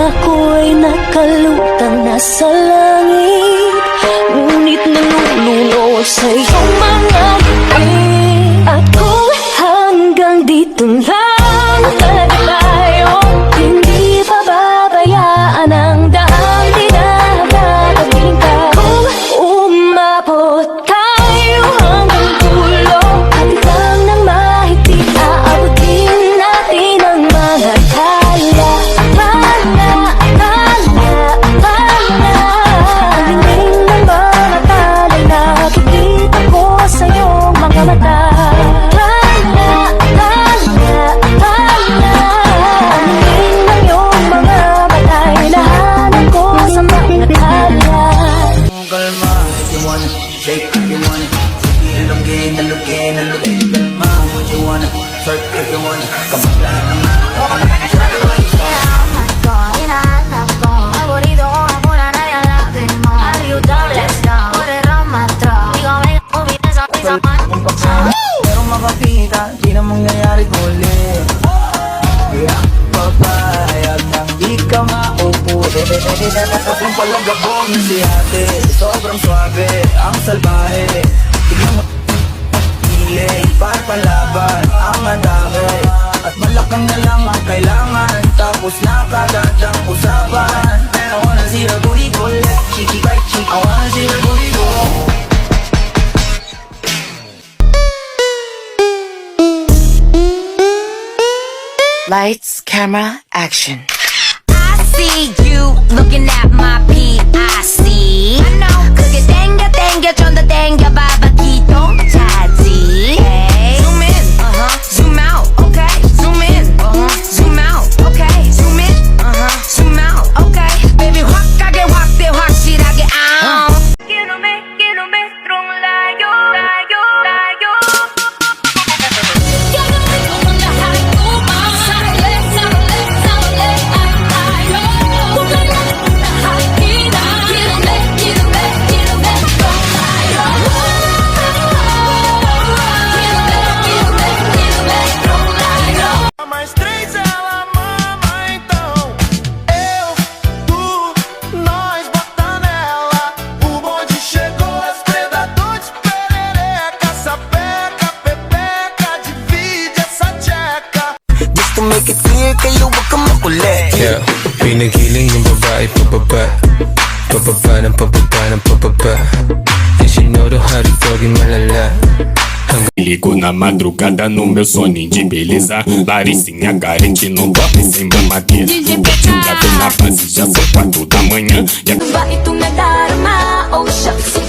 ako'y nakalutang nasa langit, ngunit nalulunod sa iyong mga ngiti. Ako hanggang dito lang tayo, hindi pababayaan ang daang dinadating ka. Kung umabot tayo hanggang dulo, at lang ng mahigpit, aabutin natin ang mga kaya. Ang hingin ng mga talay, nakikita ko sa iyong mga mata. Shake if you wanna, elongate, elongate, elongate. Kalma, what you wanna, twerk if you wanna. Come on, Hinahanap ko, paborito ko ang mula na yalapin mo. Are you down, let's go, put it on my throat. Ikaw ay umita sa isang merong makakita, di na mangyayari ulit. Kaya papayag nang di ka maupo. Yung palagabong si ate, sobrang suabe, ang salbahe. Tignan mo, hili, para palaban ang madami. At malakang na lang ang kailangan, tapos na kagad ang usapan. I wanna see the booty go left, cheeky right cheek. I wanna see the booty go. Lights, camera, action. I see you looking at my PIC. I know. 그게 땡겨 좀 더 땡겨 봐봐 기동 차지. Hey. Zoom in, zoom out, okay. Zoom in, zoom out, okay. Zoom in, zoom out, okay. Baby 확 가게 확대 확실하게 out. kilómetros layo. Mais três ela mama, então eu, tu, nós bota nela. O bonde chegou, as predadores perereca, sapeca, pepeca, divide essa tcheca. Just to make it clear, kayo wag kang makulit. Yeah, pinigiling yung babae pababa, pababa ng pababa ng pababa. And she know the how to doggy malala. Ligo na madrugada no meu soninho de beleza. Laricinha carente não dorme sem mamadeira. Tinga na base já sou 4 da manhã. Ba itong nadarama? Oh shucks,